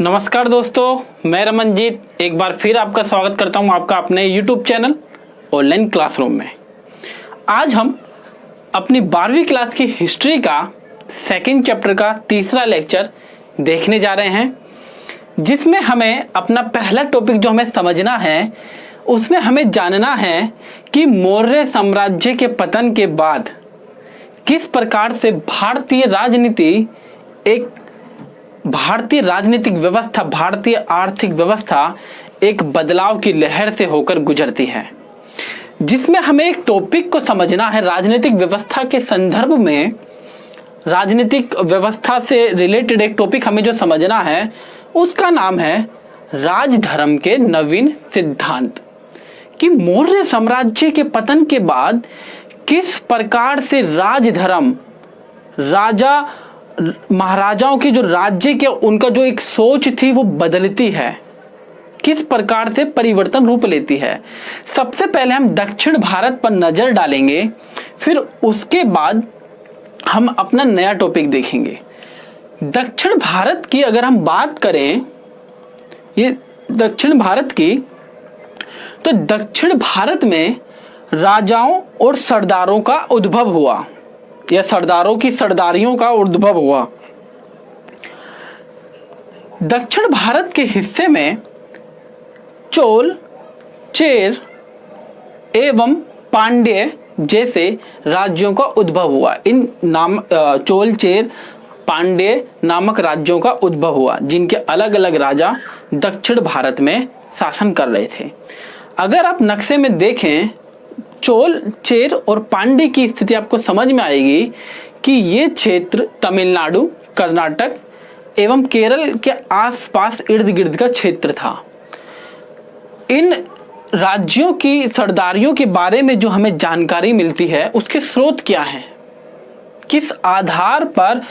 नमस्कार दोस्तों, मैं रमनजीत एक बार फिर आपका स्वागत करता हूं आपका अपने YouTube चैनल ऑनलाइन क्लासरूम में। आज हम अपनी 12वीं क्लास की हिस्ट्री का सेकंड चैप्टर का तीसरा लेक्चर देखने जा रहे हैं, जिसमें हमें अपना पहला टॉपिक जो हमें समझना है उसमें हमें जानना है कि मौर्य साम्राज्य के पतन के बाद किस प्रकार से भारतीय राजनीतिक व्यवस्था, भारतीय आर्थिक व्यवस्था एक बदलाव की लहर से होकर गुजरती है। जिसमें हमें एक टॉपिक को समझना है राजनीतिक व्यवस्था के संदर्भ में। राजनीतिक व्यवस्था से रिलेटेड एक टॉपिक हमें जो समझना है उसका नाम है राजधर्म के नवीन सिद्धांत। कि मौर्य साम्राज्य के पतन के बाद किस प्रकार से राजधर्म, महाराजाओं की जो राज्य के उनका जो एक सोच थी वो बदलती है, किस प्रकार से परिवर्तन रूप लेती है। सबसे पहले हम दक्षिण भारत पर नजर डालेंगे, फिर उसके बाद हम अपना नया टॉपिक देखेंगे। दक्षिण भारत की अगर हम बात करें, ये दक्षिण भारत की, तो दक्षिण भारत में राजाओं और सरदारों का उद्भव हुआ या सरदारों की सरदारियों का उद्भव हुआ। दक्षिण भारत के हिस्से में चोल, चेर एवं पांड्य जैसे राज्यों का उद्भव हुआ। इन चोल, चेर, पांड्य नामक राज्यों का उद्भव हुआ, जिनके अलग अलग राजा दक्षिण भारत में शासन कर रहे थे। अगर आप नक्शे में देखें, चोल, चेर और पांड्य की स्थिति आपको समझ में आएगी कि ये क्षेत्र तमिलनाडु, कर्नाटक एवं केरल के आसपास इर्द गिर्द का क्षेत्र था। इन राज्यों की सरदारियों के बारे में जो हमें जानकारी मिलती है उसके स्रोत क्या हैं, किस आधार पर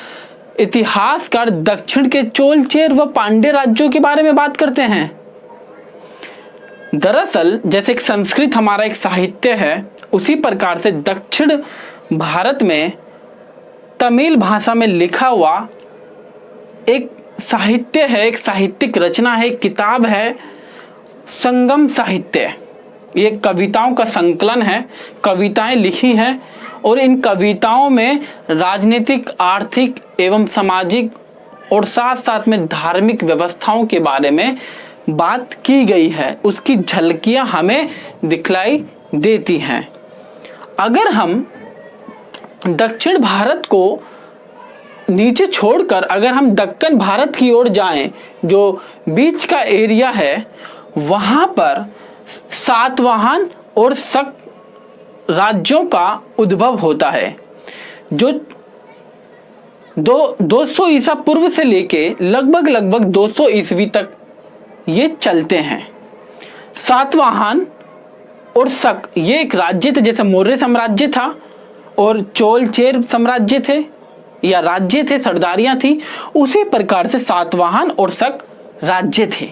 इतिहासकार दक्षिण के चोल, चेर व पांड्य राज्यों के बारे में बात करते हैं। दरअसल जैसे संस्कृत हमारा एक साहित्य है, उसी प्रकार से दक्षिण भारत में तमिल भाषा में लिखा हुआ एक साहित्य है, एक साहित्यिक रचना है, एक किताब है, संगम साहित्य। ये कविताओं का संकलन है, कविताएं लिखी हैं और इन कविताओं में राजनीतिक, आर्थिक एवं सामाजिक और साथ साथ में धार्मिक व्यवस्थाओं के बारे में बात की गई है। उसकी झलकियां हमें दिखलाई देती हैं। अगर हम दक्षिण भारत को नीचे छोड़कर अगर हम दक्कन भारत की ओर जाएं, जो बीच का एरिया है, वहां पर सातवाहन और शक राज्यों का उद्भव होता है, जो 200 ईसा पूर्व से लेके लगभग 200 ईस्वी तक ये चलते हैं। सातवाहन और शक ये एक राज्य थे, जैसे मौर्य साम्राज्य था और चोल, चेर साम्राज्य थे या राज्य थे, सरदारियां थी, उसी प्रकार से सातवाहन और शक राज्य थे।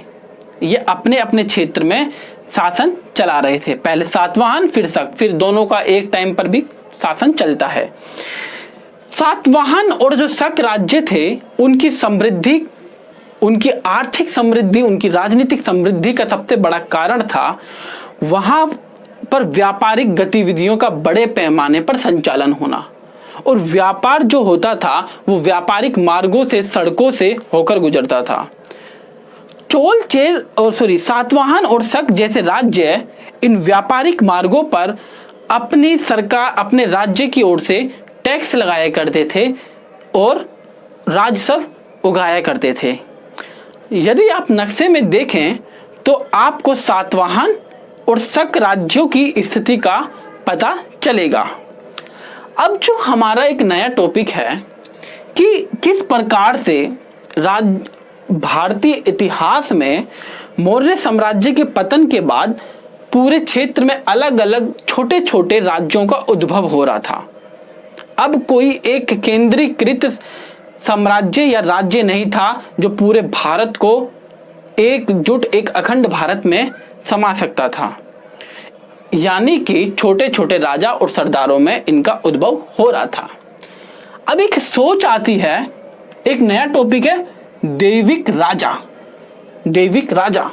ये अपने अपने क्षेत्र में शासन चला रहे थे। पहले सातवाहन फिर शक, फिर दोनों का एक टाइम पर भी शासन चलता है। सातवाहन और जो शक राज्य थे, उनकी समृद्धि, उनकी आर्थिक समृद्धि, उनकी राजनीतिक समृद्धि का सबसे बड़ा कारण था वहां पर व्यापारिक गतिविधियों का बड़े पैमाने पर संचालन होना। और व्यापार जो होता था वो व्यापारिक मार्गों से, सड़कों से होकर गुजरता था। चोल, चेर और सातवाहन और शक जैसे राज्य इन व्यापारिक मार्गों पर अपनी सरकार, अपने राज्य की ओर से टैक्स लगाया करते थे और राजस्व उगाया करते थे। यदि आप नक्शे में देखें तो आपको सातवाहन और शक राज्यों की स्थिति का पता चलेगा। अब जो हमारा एक नया टॉपिक है कि किस प्रकार से भारतीय इतिहास में मौर्य साम्राज्य के पतन के बाद पूरे क्षेत्र में अलग अलग छोटे छोटे राज्यों का उद्भव हो रहा था। अब कोई एक केंद्रीकृत साम्राज्य या राज्य नहीं था जो पूरे भारत को एकजुट, एक अखंड भारत में समा सकता था। यानी कि छोटे छोटे राजा और सरदारों में इनका उद्भव हो रहा था। अब एक सोच आती है, एक नया टॉपिक है दैविक राजा। दैविक राजा।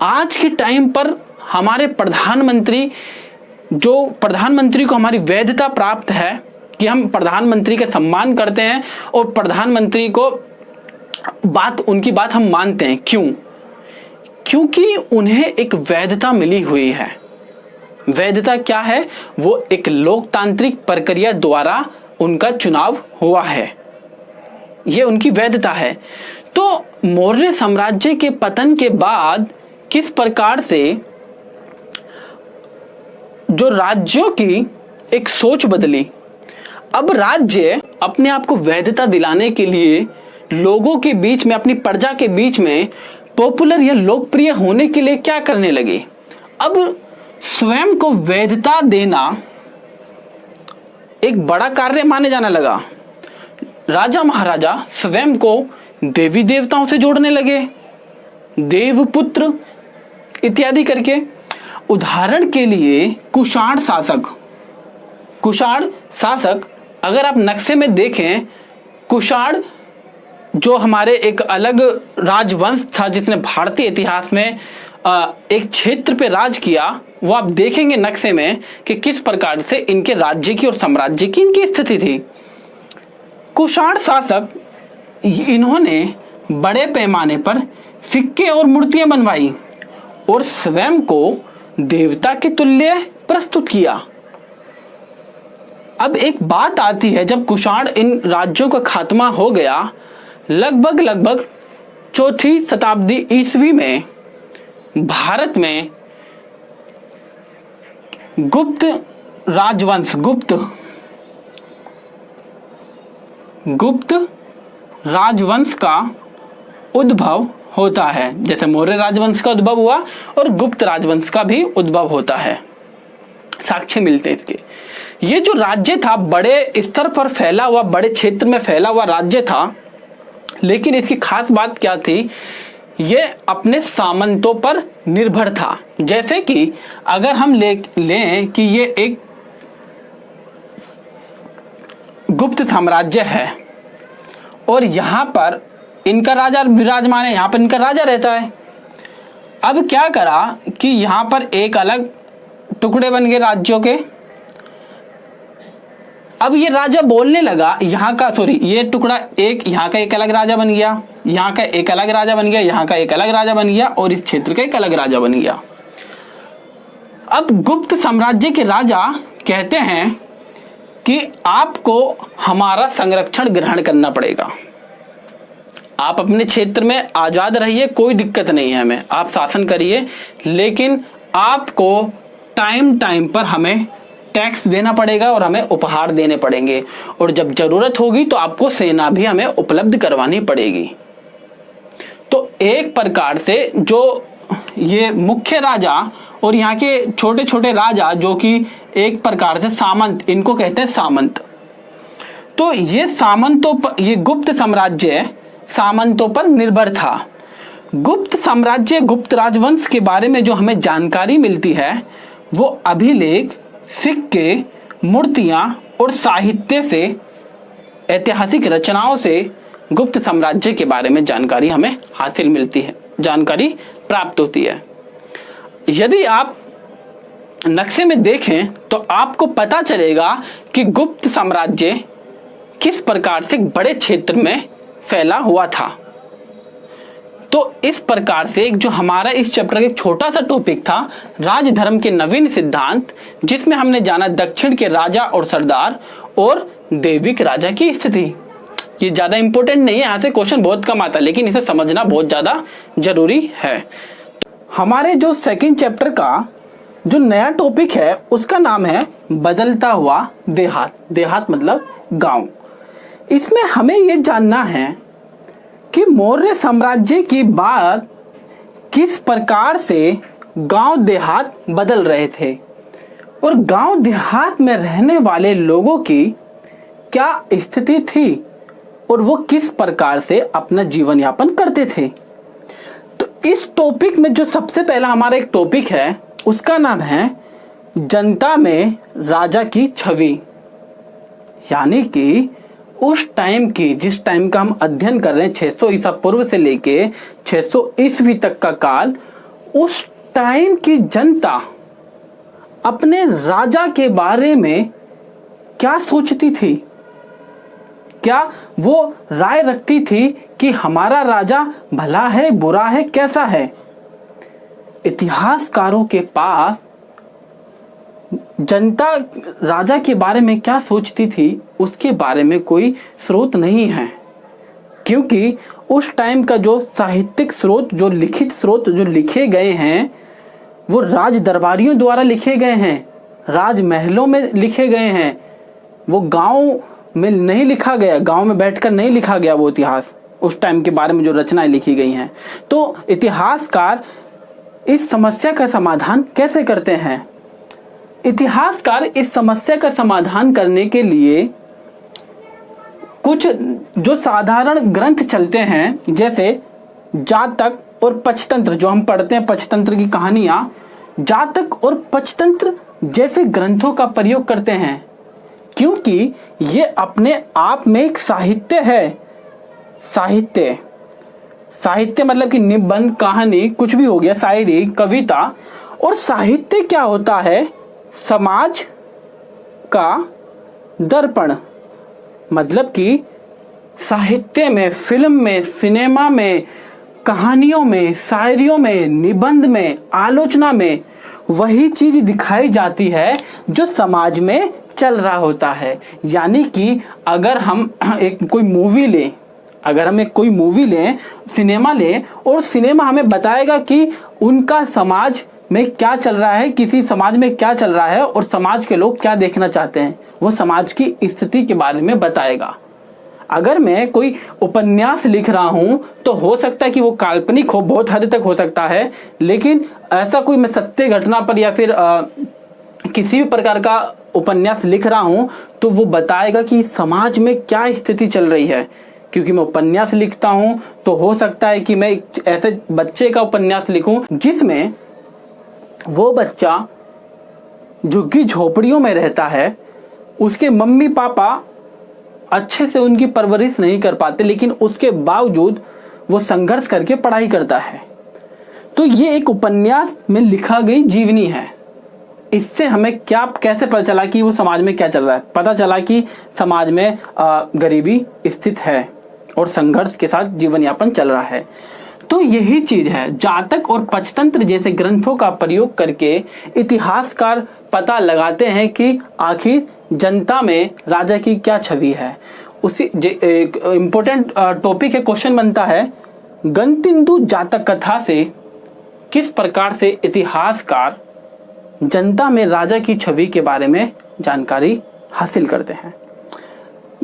आज के टाइम पर हमारे प्रधानमंत्री को हमारी वैधता प्राप्त है कि हम प्रधानमंत्री का सम्मान करते हैं और प्रधानमंत्री को उनकी बात हम मानते हैं। क्यों? क्योंकि उन्हें एक वैधता मिली हुई है। वैधता क्या है? वो एक लोकतांत्रिक प्रक्रिया द्वारा उनका चुनाव हुआ है, ये उनकी वैधता है। तो मौर्य साम्राज्य के पतन के बाद किस प्रकार से जो राज्यों की एक सोच बदली। अब राज्य अपने आप को वैधता दिलाने के लिए लोगों के बीच में, अपनी प्रजा के बीच में पॉपुलर या लोकप्रिय होने के लिए क्या करने लगे? अब स्वयं को वैधता देना एक बड़ा कार्य माने जाने लगा। राजा महाराजा स्वयं को देवी देवताओं से जोड़ने लगे, देवपुत्र इत्यादि करके। उदाहरण के लिए कुषाण शासक अगर आप नक्शे में देखें, कुषाण जो हमारे एक अलग राजवंश था जिसने भारतीय इतिहास में एक क्षेत्र पे राज किया, वो आप देखेंगे नक्शे में कि किस प्रकार से इनके राज्य की और साम्राज्य की इनकी स्थिति थी। कुषाण शासक इन्होंने बड़े पैमाने पर सिक्के और मूर्तियां बनवाई और स्वयं को देवता के तुल्य प्रस्तुत किया। अब एक बात आती है, जब कुषाण इन राज्यों का खात्मा हो गया, लगभग 4वीं शताब्दी ईस्वी में भारत में गुप्त राजवंश का उद्भव होता है। जैसे मौर्य राजवंश का उद्भव हुआ और गुप्त राजवंश का भी उद्भव होता है, साक्ष्य मिलते हैं इसके। ये जो राज्य था बड़े स्तर पर फैला हुआ, बड़े क्षेत्र में फैला हुआ राज्य था, लेकिन इसकी खास बात क्या थी? ये अपने सामंतों पर निर्भर था। जैसे कि अगर हम लें कि ये एक गुप्त साम्राज्य है और यहाँ पर इनका राजा विराजमान है, यहाँ पर इनका राजा रहता है। अब क्या करा कि यहाँ पर एक अलग टुकड़े बन गए राज्यों के। अब ये राजा बोलने लगा, ये टुकड़ा यहाँ का एक अलग राजा बन गया, यहाँ का एक अलग राजा बन गया, यहाँ का एक अलग राजा बन गया और इस क्षेत्र का एक अलग राजा बन गया। अब गुप्त साम्राज्य के राजा कहते हैं कि आपको हमारा संरक्षण ग्रहण करना पड़ेगा। आप अपने क्षेत्र में आजाद रहिए, कोई दिक्कत नहीं है हमें, आप शासन करिए, लेकिन आपको टाइम पर हमें टैक्स देना पड़ेगा और हमें उपहार देने पड़ेंगे, और जब जरूरत होगी तो आपको सेना भी हमें उपलब्ध करवानी पड़ेगी। तो एक प्रकार से जो ये मुख्य राजा और यहाँ के छोटे छोटे राजा, जो कि एक प्रकार से सामंत, इनको कहते हैं सामंत। तो ये सामंतों पर, ये गुप्त साम्राज्य सामंतों पर निर्भर था। गुप्त साम्राज्य, गुप्त राजवंश के बारे में जो हमें जानकारी मिलती है वो अभिलेख, सिक्के, मूर्तियां और साहित्य से, ऐतिहासिक रचनाओं से गुप्त साम्राज्य के बारे में जानकारी हमें हासिल मिलती है, जानकारी प्राप्त होती है। यदि आप नक्शे में देखें तो आपको पता चलेगा कि गुप्त साम्राज्य किस प्रकार से बड़े क्षेत्र में फैला हुआ था। तो इस प्रकार से एक जो हमारा इस चैप्टर का एक छोटा सा टॉपिक था, राजधर्म के नवीन सिद्धांत, जिसमें हमने जाना दक्षिण के राजा और सरदार और दैविक राजा की स्थिति। ये ज्यादा इंपॉर्टेंट नहीं है, यहाँ से क्वेश्चन बहुत कम आता है, लेकिन इसे समझना बहुत ज्यादा जरूरी है। हमारे जो सेकंड चैप्टर का जो नया टॉपिक है उसका नाम है बदलता हुआ देहात। देहात मतलब गांव। इसमें हमें ये जानना है कि मौर्य साम्राज्य के बाद किस प्रकार से गांव देहात बदल रहे थे और गांव देहात में रहने वाले लोगों की क्या स्थिति थी और वो किस प्रकार से अपना जीवन यापन करते थे। तो इस टॉपिक में जो सबसे पहला हमारा एक टॉपिक है उसका नाम है जनता में राजा की छवि, यानी कि उस टाइम की, जिस टाइम का हम अध्ययन कर रहे हैं 600 ईसा पूर्व से लेके 600 ईस्वी तक का काल, उस टाइम की जनता अपने राजा के बारे में क्या सोचती थी? क्या वो राय रखती थी कि हमारा राजा भला है, बुरा है, कैसा है? इतिहासकारों के पास जनता राजा के बारे में क्या सोचती थी उसके बारे में कोई स्रोत नहीं है, क्योंकि उस टाइम का जो साहित्यिक स्रोत, जो लिखित स्रोत जो लिखे गए हैं वो राज दरबारियों द्वारा लिखे गए हैं, राजमहलों में लिखे गए हैं। वो गांव में नहीं लिखा गया, गांव में बैठकर नहीं लिखा गया वो इतिहास, उस टाइम के बारे में जो रचनाएं लिखी गई हैं। तो इतिहासकार इस समस्या का समाधान कैसे करते हैं? इतिहासकार इस समस्या का समाधान करने के लिए कुछ जो साधारण ग्रंथ चलते हैं, जैसे जातक और पंचतंत्र, जो हम पढ़ते हैं पंचतंत्र की कहानियां, जातक और पंचतंत्र जैसे ग्रंथों का प्रयोग करते हैं, क्योंकि ये अपने आप में एक साहित्य है। साहित्य मतलब कि निबंध, कहानी, कुछ भी हो गया, शायरी, कविता। और साहित्य क्या होता है? समाज का दर्पण। मतलब कि साहित्य में, फिल्म में, सिनेमा में, कहानियों में, शायरियों में, निबंध में, आलोचना में वही चीज दिखाई जाती है जो समाज में चल रहा होता है। यानी कि अगर हम कोई मूवी लें, सिनेमा लें, और सिनेमा हमें बताएगा कि उनका समाज में क्या चल रहा है, किसी समाज में क्या चल रहा है और समाज के लोग क्या देखना चाहते हैं, वो समाज की स्थिति के बारे में बताएगा। अगर मैं कोई उपन्यास लिख रहा हूं तो हो सकता है कि वो काल्पनिक हो, बहुत हद तक हो सकता है, लेकिन ऐसा कोई मैं सत्य घटना पर या फिर किसी भी प्रकार का उपन्यास लिख रहा हूं तो वो बताएगा कि समाज में क्या स्थिति चल रही है। क्योंकि मैं उपन्यास लिखता हूं तो हो सकता है कि मैं ऐसे बच्चे का उपन्यास लिखूं जिसमें वो बच्चा झुग्गी झोपड़ियों में रहता है, उसके मम्मी पापा अच्छे से उनकी परवरिश नहीं कर पाते, लेकिन उसके बावजूद वो संघर्ष करके पढ़ाई करता है। तो ये एक उपन्यास में लिखा गई जीवनी है। इससे हमें कैसे पता चला कि वो समाज में क्या चल रहा है? पता चला कि समाज में गरीबी स्थित है और संघर्ष के साथ जीवन यापन चल रहा है। तो यही चीज है, जातक और पंचतंत्र जैसे ग्रंथों का प्रयोग करके इतिहासकार पता लगाते हैं कि आखिर जनता में राजा की क्या छवि है। उसी एक इम्पोर्टेंट टॉपिक है, क्वेश्चन बनता है, गणतिन्दु जातक कथा से किस प्रकार से इतिहासकार जनता में राजा की छवि के बारे में जानकारी हासिल करते हैं।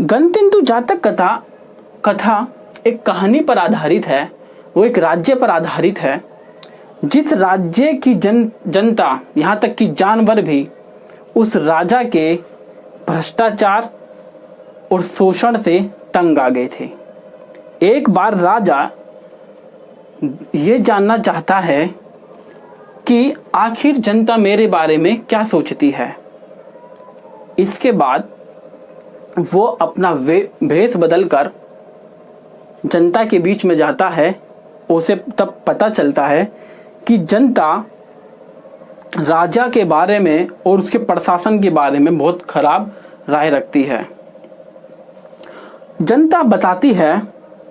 गणतिन्दु जातक कथा एक कहानी पर आधारित है, वो एक राज्य पर आधारित है, जिस राज्य की जनता, यहाँ तक कि जानवर भी उस राजा के भ्रष्टाचार और शोषण से तंग आ गए थे। एक बार राजा ये जानना चाहता है कि आखिर जनता मेरे बारे में क्या सोचती है। इसके बाद वो अपना भेष बदलकर जनता के बीच में जाता है। उसे तब पता चलता है कि जनता राजा के बारे में और उसके प्रशासन के बारे में बहुत खराब राय रखती है। जनता बताती है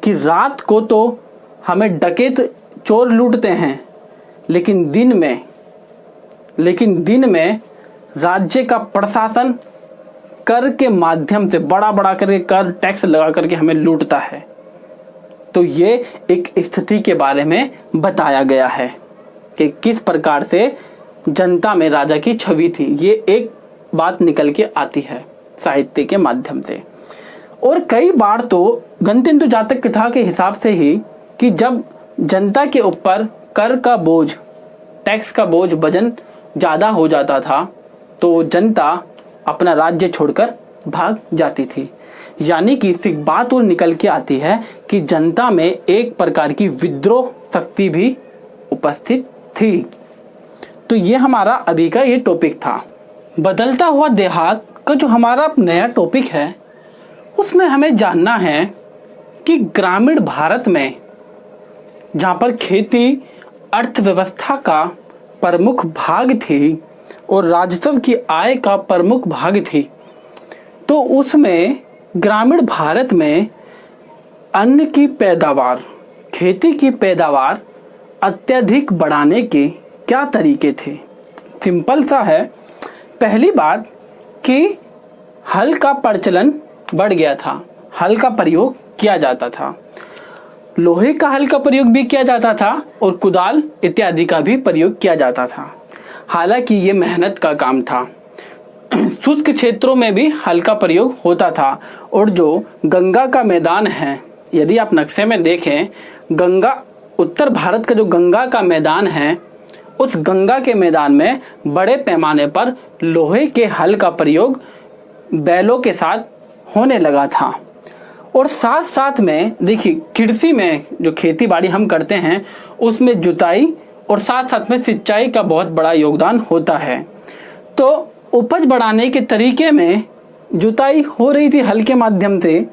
कि रात को तो हमें डकैत चोर लूटते हैं, लेकिन दिन में राज्य का प्रशासन कर के माध्यम से बड़ा करके कर टैक्स लगा करके हमें लूटता है। तो ये एक स्थिति के बारे में बताया गया है कि किस प्रकार से जनता में राजा की छवि थी। ये एक बात निकल के आती है साहित्य के माध्यम से। और कई बार तो गणतिन्दु जातक कथा के हिसाब से ही कि जब जनता के ऊपर कर का बोझ, टैक्स का बोझ, वजन ज़्यादा हो जाता था तो जनता अपना राज्य छोड़कर भाग जाती थी। यानी कि इस बात और निकल के आती है कि जनता में एक प्रकार की विद्रोह शक्ति भी उपस्थित थी। तो ये हमारा अभी का ये टॉपिक था। बदलता हुआ देहात का जो हमारा नया टॉपिक है उसमें हमें जानना है कि ग्रामीण भारत में जहाँ पर खेती अर्थव्यवस्था का प्रमुख भाग थी और राजस्व की आय का प्रमुख भाग थी, तो उसमें ग्रामीण भारत में अन्न की पैदावार, खेती की पैदावार अत्यधिक बढ़ाने के क्या तरीके थे। सिंपल सा है। पहली बात कि हल का प्रचलन बढ़ गया था, हल का प्रयोग किया जाता था, लोहे का हल का प्रयोग भी किया जाता था और कुदाल इत्यादि का भी प्रयोग किया जाता था। हालांकि ये मेहनत का काम था। शुष्क क्षेत्रों में भी हल का प्रयोग होता था और जो गंगा का मैदान है, यदि आप नक्शे में देखें, गंगा, उत्तर भारत का जो गंगा का मैदान है, उस गंगा के मैदान में बड़े पैमाने पर लोहे के हल का प्रयोग बैलों के साथ होने लगा था। और साथ साथ में देखिए, कृषि में जो खेती बाड़ी हम करते हैं उसमें जुताई और साथ साथ में सिंचाई का बहुत बड़ा योगदान होता है। तो उपज बढ़ाने के तरीके में जुताई हो रही थी हल के माध्यम से।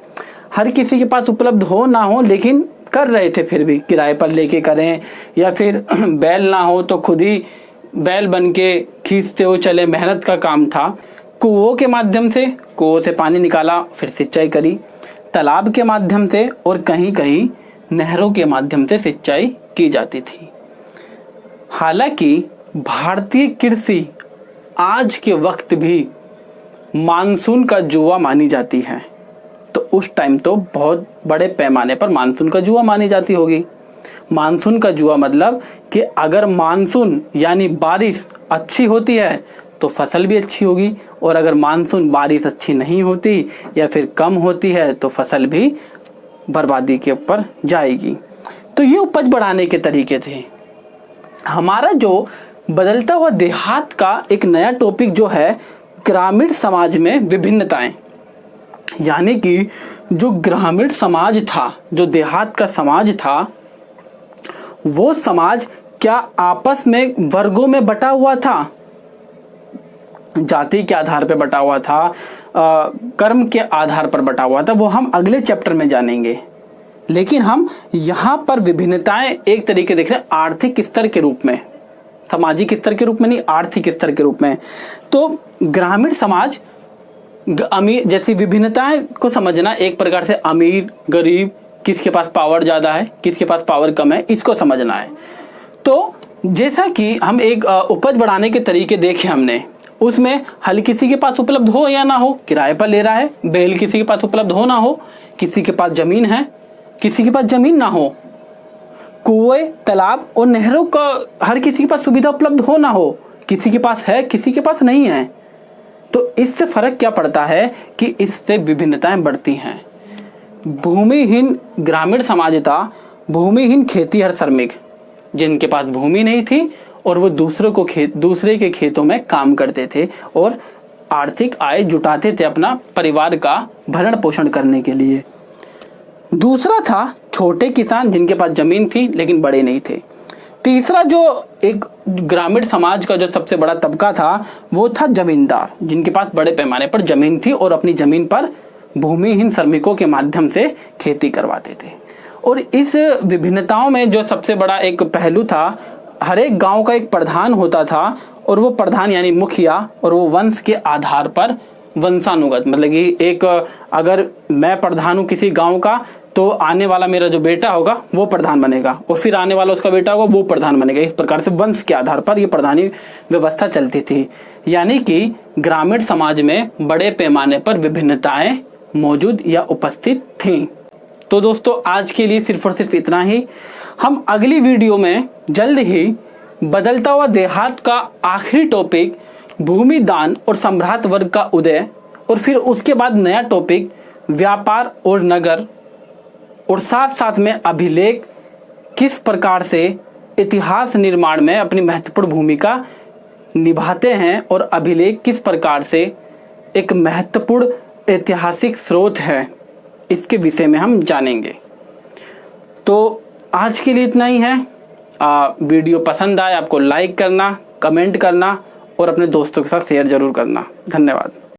हर किसी के पास उपलब्ध हो ना हो, लेकिन कर रहे थे, फिर भी किराए पर लेके करें या फिर बैल ना हो तो खुद ही बैल बन के खींचते हो चले, मेहनत का काम था। कुओं के माध्यम से, कुओं से पानी निकाला, फिर सिंचाई करी, तालाब के माध्यम से और कहीं कहीं नहरों के माध्यम से सिंचाई की जाती थी। हालांकि भारतीय कृषि आज के वक्त भी मानसून का जुआ मानी जाती है। तो उस टाइम तो बहुत बड़े पैमाने पर मानसून का जुआ मानी जाती होगी। मानसून का जुआ मतलब कि अगर मानसून यानी बारिश अच्छी होती है तो फसल भी अच्छी होगी, और अगर मानसून बारिश अच्छी नहीं होती या फिर कम होती है तो फसल भी बर्बादी के ऊपर जाएगी। तो ये उपज बढ़ाने के तरीके थे। हमारा जो बदलता हुआ देहात का एक नया टॉपिक जो है ग्रामीण समाज में विभिन्नताएं, यानी कि जो ग्रामीण समाज था, जो देहात का समाज था, वो समाज क्या आपस में वर्गों में बटा हुआ था, जाति के आधार पर बटा हुआ था, कर्म के आधार पर बटा हुआ था, वो हम अगले चैप्टर में जानेंगे। लेकिन हम यहाँ पर विभिन्नताएं एक तरीके देख रहे हैं आर्थिक स्तर के रूप में, सामाजिक स्तर के रूप में नहीं, आर्थिक स्तर के रूप में। तो ग्रामीण समाज अमीर जैसी विभिन्नताएं को समझना, एक प्रकार से अमीर गरीब, किसके पास पावर ज़्यादा है, किसके पास पावर कम है, इसको समझना है। तो जैसा कि हम एक उपज बढ़ाने के तरीके देखे हमने, उसमें हल किसी के पास उपलब्ध हो या ना हो, किराए पर ले रहा है, बैल किसी के पास उपलब्ध हो ना हो, किसी के पास जमीन है, किसी के पास जमीन ना हो, कुएं, तालाब और नहरों का हर किसी के पास सुविधा उपलब्ध हो ना हो, किसी के पास है, किसी के पास नहीं है। तो इससे फर्क क्या पड़ता है कि इससे विभिन्नताएं बढ़ती हैं। भूमिहीन ग्रामीण समाज था, भूमिहीन खेतीहर श्रमिक, जिनके पास भूमि नहीं थी और वो दूसरे के खेतों में काम करते थे और आर्थिक आय जुटाते थे अपना परिवार का भरण पोषण करने के लिए। दूसरा था छोटे किसान, जिनके पास जमीन थी लेकिन बड़े नहीं थे। तीसरा जो एक ग्रामीण समाज का जो सबसे बड़ा तबका था वो था जमींदार, जिनके पास बड़े पैमाने पर जमीन थी और अपनी जमीन पर भूमिहीन श्रमिकों के माध्यम से खेती करवाते थे। और इस विभिन्नताओं में जो सबसे बड़ा एक पहलू था, हर एक गांव का एक प्रधान होता था और वो प्रधान यानी मुखिया, और वो वंश के आधार पर वंशानुगत, मतलब कि एक अगर मैं प्रधान हूँ किसी गांव का तो आने वाला मेरा जो बेटा होगा वो प्रधान बनेगा और फिर आने वाला उसका बेटा होगा वो प्रधान बनेगा। इस प्रकार से वंश के आधार पर ये प्रधानी व्यवस्था चलती थी। यानी कि ग्रामीण समाज में बड़े पैमाने पर विभिन्नताएं मौजूद या उपस्थित थीं। तो दोस्तों आज के लिए सिर्फ और सिर्फ इतना ही। हम अगली वीडियो में जल्द ही बदलता हुआ देहात का आखिरी टॉपिक भूमि दान और सम्राट वर्ग का उदय, और फिर उसके बाद नया टॉपिक व्यापार और नगर, और साथ साथ में अभिलेख किस प्रकार से इतिहास निर्माण में अपनी महत्वपूर्ण भूमिका निभाते हैं और अभिलेख किस प्रकार से एक महत्वपूर्ण ऐतिहासिक स्रोत है, इसके विषय में हम जानेंगे। तो आज के लिए इतना ही है। वीडियो पसंद आए आपको लाइक करना, कमेंट करना और अपने दोस्तों के साथ शेयर जरूर करना। धन्यवाद।